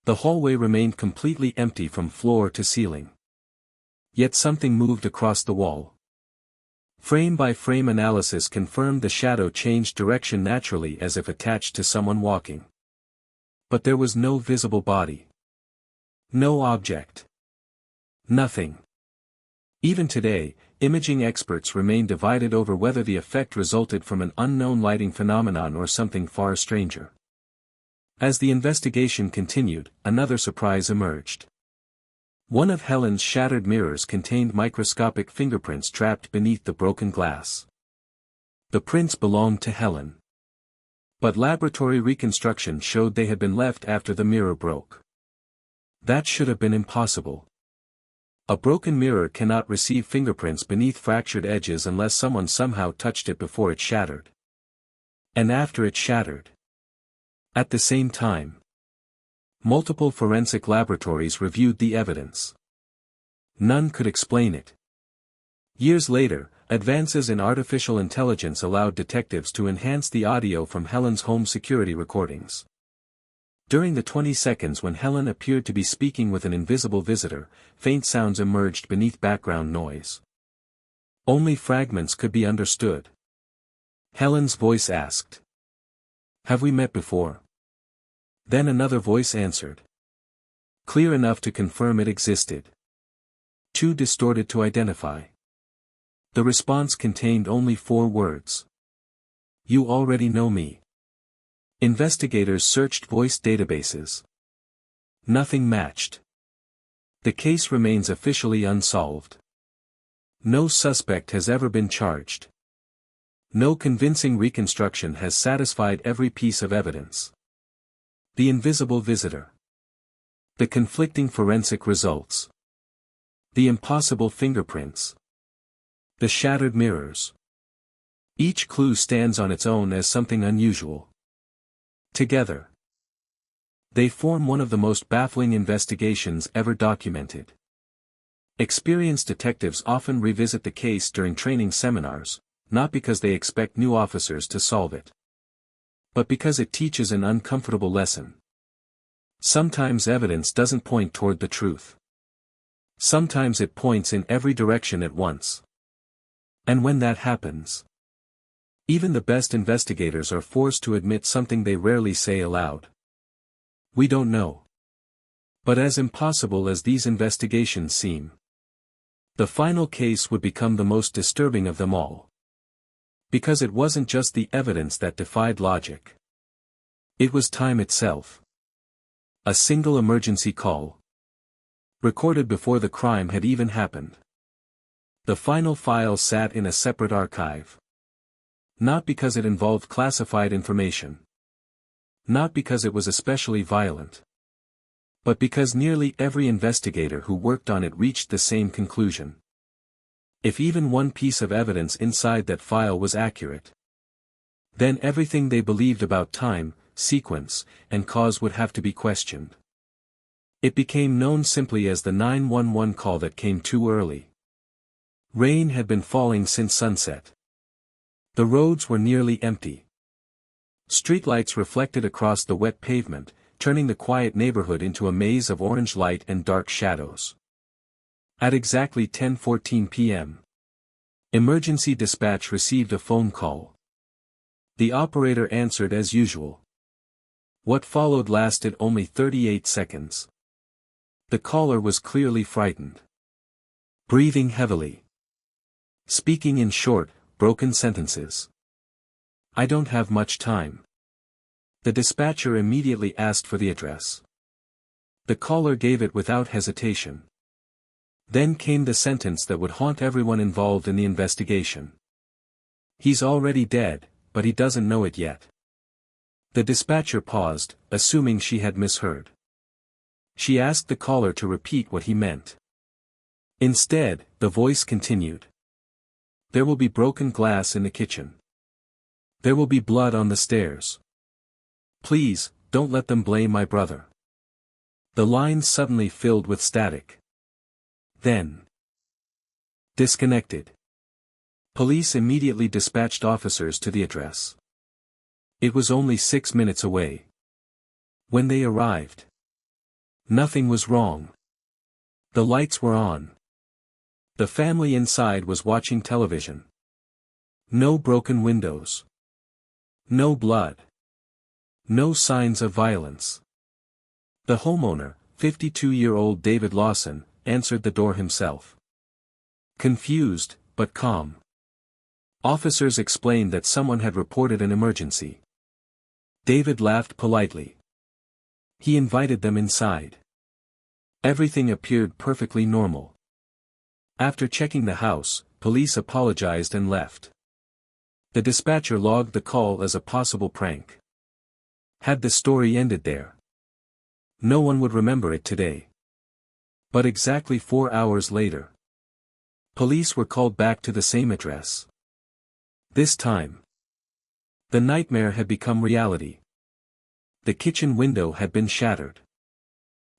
The hallway remained completely empty from floor to ceiling. Yet something moved across the wall. Frame-by-frame analysis confirmed the shadow changed direction naturally as if attached to someone walking. But there was no visible body. No object. Nothing. Even today, imaging experts remain divided over whether the effect resulted from an unknown lighting phenomenon or something far stranger. As the investigation continued, another surprise emerged. One of Helen's shattered mirrors contained microscopic fingerprints trapped beneath the broken glass. The prints belonged to Helen. But laboratory reconstruction showed they had been left after the mirror broke. That should have been impossible. A broken mirror cannot receive fingerprints beneath fractured edges unless someone somehow touched it before it shattered. And after it shattered. At the same time, multiple forensic laboratories reviewed the evidence. None could explain it. Years later, advances in artificial intelligence allowed detectives to enhance the audio from Helen's home security recordings. During the 20 seconds when Helen appeared to be speaking with an invisible visitor, faint sounds emerged beneath background noise. Only fragments could be understood. Helen's voice asked, "Have we met before?" Then another voice answered. Clear enough to confirm it existed. Too distorted to identify. The response contained only 4 words. "You already know me." Investigators searched voice databases. Nothing matched. The case remains officially unsolved. No suspect has ever been charged. No convincing reconstruction has satisfied every piece of evidence. The invisible visitor. The conflicting forensic results. The impossible fingerprints. The shattered mirrors. Each clue stands on its own as something unusual. Together, they form one of the most baffling investigations ever documented. Experienced detectives often revisit the case during training seminars, not because they expect new officers to solve it, but because it teaches an uncomfortable lesson. Sometimes evidence doesn't point toward the truth. Sometimes it points in every direction at once. And when that happens, even the best investigators are forced to admit something they rarely say aloud. We don't know. But as impossible as these investigations seem, the final case would become the most disturbing of them all. Because it wasn't just the evidence that defied logic. It was time itself. A single emergency call, recorded before the crime had even happened. The final file sat in a separate archive. Not because it involved classified information. Not because it was especially violent. But because nearly every investigator who worked on it reached the same conclusion. If even one piece of evidence inside that file was accurate, then everything they believed about time, sequence, and cause would have to be questioned. It became known simply as the 911 call that came too early. Rain had been falling since sunset. The roads were nearly empty. Streetlights reflected across the wet pavement, turning the quiet neighborhood into a maze of orange light and dark shadows. At exactly 10:14 p.m., emergency dispatch received a phone call. The operator answered as usual. What followed lasted only 38 seconds. The caller was clearly frightened. Breathing heavily. Speaking in short, broken sentences. "I don't have much time." The dispatcher immediately asked for the address. The caller gave it without hesitation. Then came the sentence that would haunt everyone involved in the investigation. "He's already dead, but he doesn't know it yet." The dispatcher paused, assuming she had misheard. She asked the caller to repeat what he meant. Instead, the voice continued. There will be broken glass in the kitchen. There will be blood on the stairs. Please, don't let them blame my brother. The line suddenly filled with static. Then disconnected. Police immediately dispatched officers to the address. It was only 6 minutes away. When they arrived, nothing was wrong. The lights were on. The family inside was watching television. No broken windows. No blood. No signs of violence. The homeowner, 52-year-old David Lawson, answered the door himself. Confused, but calm. Officers explained that someone had reported an emergency. David laughed politely. He invited them inside. Everything appeared perfectly normal. After checking the house, police apologized and left. The dispatcher logged the call as a possible prank. Had the story ended there, no one would remember it today. But exactly 4 hours later, police were called back to the same address. This time, the nightmare had become reality. The kitchen window had been shattered.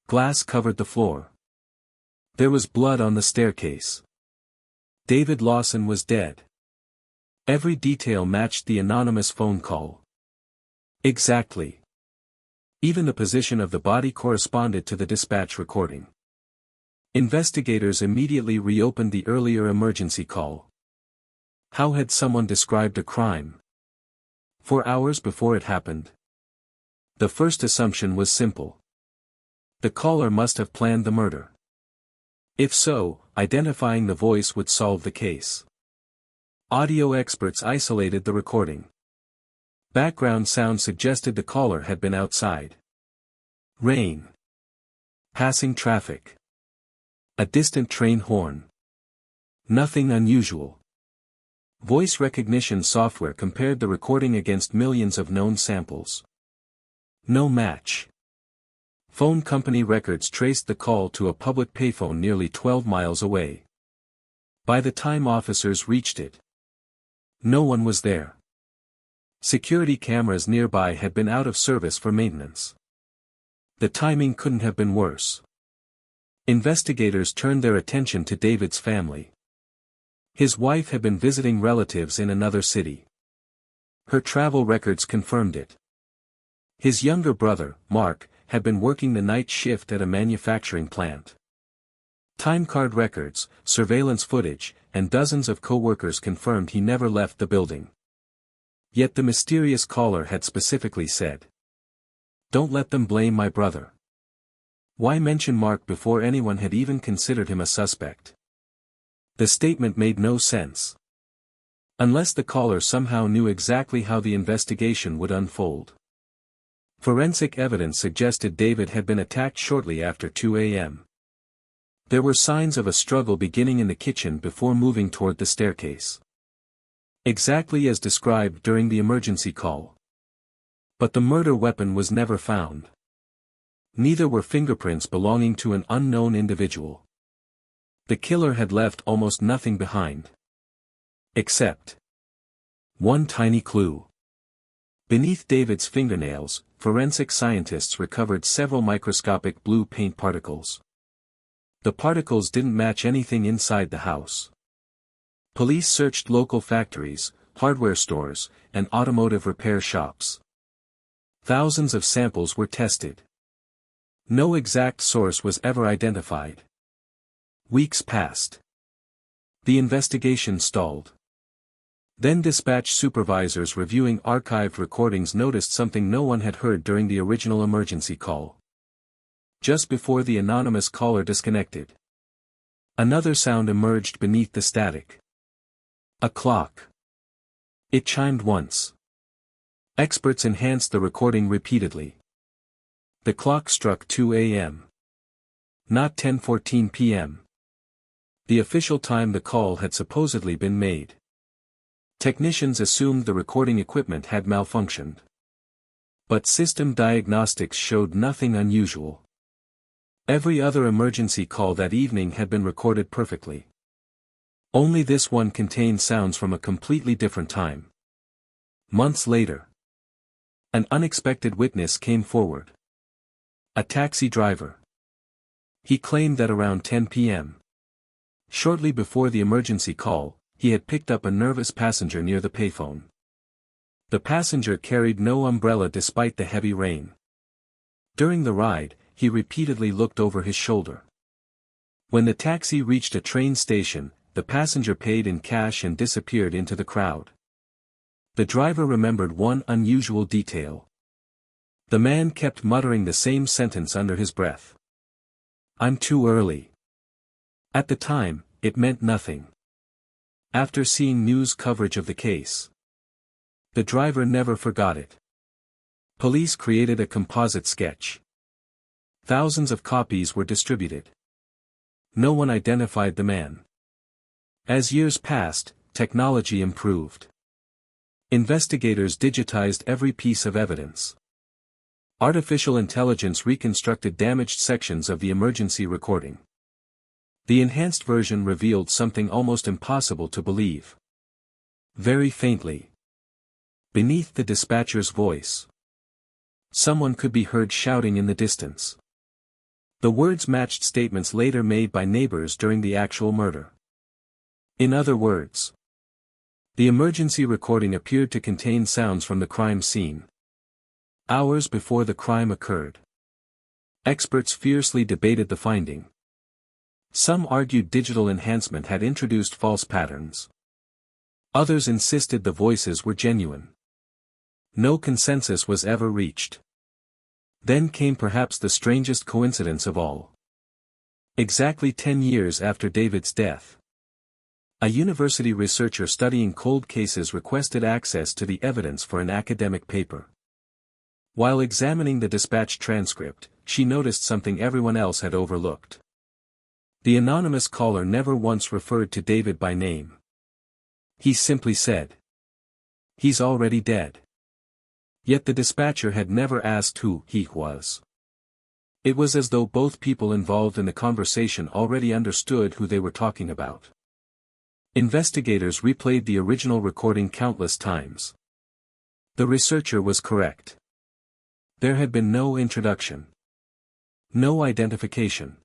Glass covered the floor. There was blood on the staircase. David Lawson was dead. Every detail matched the anonymous phone call. Exactly. Even the position of the body corresponded to the dispatch recording. Investigators immediately reopened the earlier emergency call. How had someone described a crime? 4 hours before it happened. The first assumption was simple. The caller must have planned the murder. If so, identifying the voice would solve the case. Audio experts isolated the recording. Background sound suggested the caller had been outside. Rain. Passing traffic. A distant train horn. Nothing unusual. Voice recognition software compared the recording against millions of known samples. No match. Phone company records traced the call to a public payphone nearly 12 miles away. By the time officers reached it, no one was there. Security cameras nearby had been out of service for maintenance. The timing couldn't have been worse. Investigators turned their attention to David's family. His wife had been visiting relatives in another city. Her travel records confirmed it. His younger brother, Mark, had been working the night shift at a manufacturing plant. Timecard records, surveillance footage, and dozens of co-workers confirmed he never left the building. Yet the mysterious caller had specifically said, "Don't let them blame my brother." Why mention Mark before anyone had even considered him a suspect? The statement made no sense. Unless the caller somehow knew exactly how the investigation would unfold. Forensic evidence suggested David had been attacked shortly after 2 a.m. There were signs of a struggle beginning in the kitchen before moving toward the staircase. Exactly as described during the emergency call. But the murder weapon was never found. Neither were fingerprints belonging to an unknown individual. The killer had left almost nothing behind. Except one tiny clue. Beneath David's fingernails, forensic scientists recovered several microscopic blue paint particles. The particles didn't match anything inside the house. Police searched local factories, hardware stores, and automotive repair shops. Thousands of samples were tested. No exact source was ever identified. Weeks passed. The investigation stalled. Then dispatch supervisors reviewing archived recordings noticed something no one had heard during the original emergency call. Just before the anonymous caller disconnected, another sound emerged beneath the static. A clock. It chimed once. Experts enhanced the recording repeatedly. The clock struck 2 a.m. Not 10:14 p.m. The official time the call had supposedly been made. Technicians assumed the recording equipment had malfunctioned. But system diagnostics showed nothing unusual. Every other emergency call that evening had been recorded perfectly. Only this one contained sounds from a completely different time. Months later, an unexpected witness came forward. A taxi driver. He claimed that around 10 p.m. shortly before the emergency call, he had picked up a nervous passenger near the payphone. The passenger carried no umbrella despite the heavy rain. During the ride, he repeatedly looked over his shoulder. When the taxi reached a train station, the passenger paid in cash and disappeared into the crowd. The driver remembered one unusual detail. The man kept muttering the same sentence under his breath. "I'm too early." At the time, it meant nothing. After seeing news coverage of the case, the driver never forgot it. Police created a composite sketch. Thousands of copies were distributed. No one identified the man. As years passed, technology improved. Investigators digitized every piece of evidence. Artificial intelligence reconstructed damaged sections of the emergency recording. The enhanced version revealed something almost impossible to believe. Very faintly, beneath the dispatcher's voice, someone could be heard shouting in the distance. The words matched statements later made by neighbors during the actual murder. In other words, the emergency recording appeared to contain sounds from the crime scene. Hours before the crime occurred. Experts fiercely debated the finding. Some argued digital enhancement had introduced false patterns. Others insisted the voices were genuine. No consensus was ever reached. Then came perhaps the strangest coincidence of all. Exactly 10 years after David's death, a university researcher studying cold cases requested access to the evidence for an academic paper. While examining the dispatch transcript, she noticed something everyone else had overlooked. The anonymous caller never once referred to David by name. He simply said, "He's already dead." Yet the dispatcher had never asked who he was. It was as though both people involved in the conversation already understood who they were talking about. Investigators replayed the original recording countless times. The researcher was correct. There had been no introduction. No identification.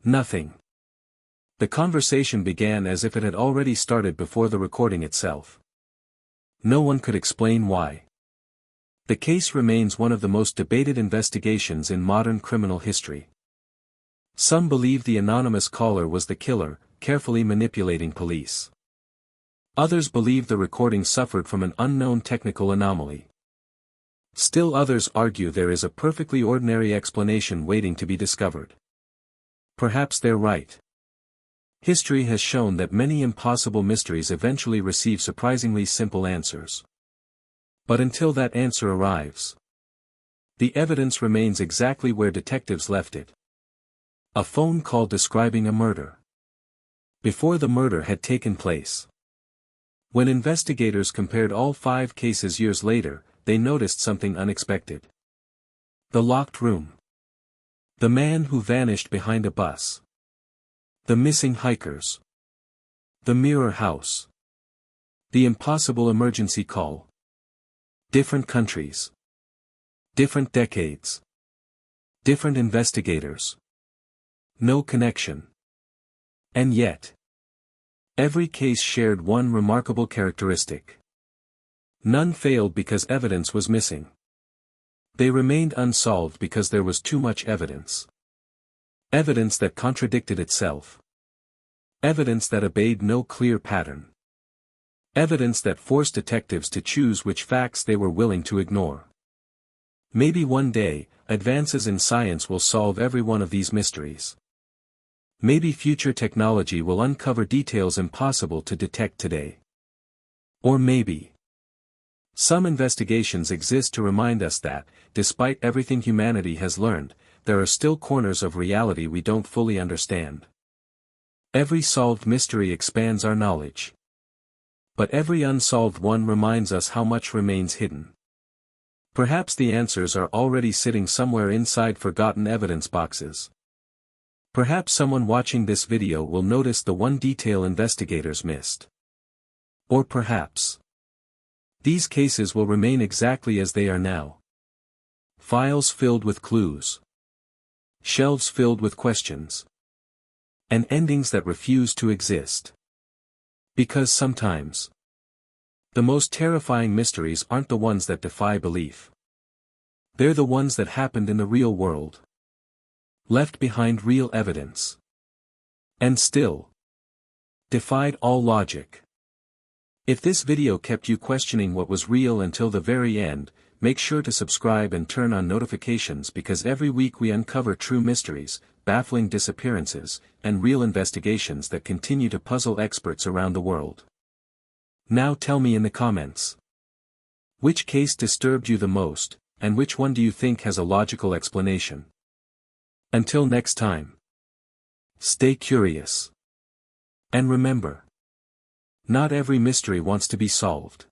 Nothing. The conversation began as if it had already started before the recording itself. No one could explain why. The case remains one of the most debated investigations in modern criminal history. Some believe the anonymous caller was the killer, carefully manipulating police. Others believe the recording suffered from an unknown technical anomaly. Still others argue there is a perfectly ordinary explanation waiting to be discovered. Perhaps they're right. History has shown that many impossible mysteries eventually receive surprisingly simple answers. But until that answer arrives, the evidence remains exactly where detectives left it. A phone call describing a murder. Before the murder had taken place. When investigators compared all 5 cases years later, they noticed something unexpected. The locked room. The man who vanished behind a bus. The missing hikers. The mirror house. The impossible emergency call. Different countries. Different decades. Different investigators. No connection. And yet, every case shared one remarkable characteristic. None failed because evidence was missing. They remained unsolved because there was too much evidence. Evidence that contradicted itself. Evidence that obeyed no clear pattern. Evidence that forced detectives to choose which facts they were willing to ignore. Maybe one day, advances in science will solve every one of these mysteries. Maybe future technology will uncover details impossible to detect today. Or maybe some investigations exist to remind us that, despite everything humanity has learned, there are still corners of reality we don't fully understand. Every solved mystery expands our knowledge. But every unsolved one reminds us how much remains hidden. Perhaps the answers are already sitting somewhere inside forgotten evidence boxes. Perhaps someone watching this video will notice the one detail investigators missed. Or perhaps these cases will remain exactly as they are now. Files filled with clues. Shelves filled with questions. And endings that refuse to exist. Because sometimes the most terrifying mysteries aren't the ones that defy belief. They're the ones that happened in the real world. Left behind real evidence. And still defied all logic. If this video kept you questioning what was real until the very end, make sure to subscribe and turn on notifications because every week we uncover true mysteries, baffling disappearances, and real investigations that continue to puzzle experts around the world. Now tell me in the comments. Which case disturbed you the most, and which one do you think has a logical explanation? Until next time. Stay curious. And remember, not every mystery wants to be solved.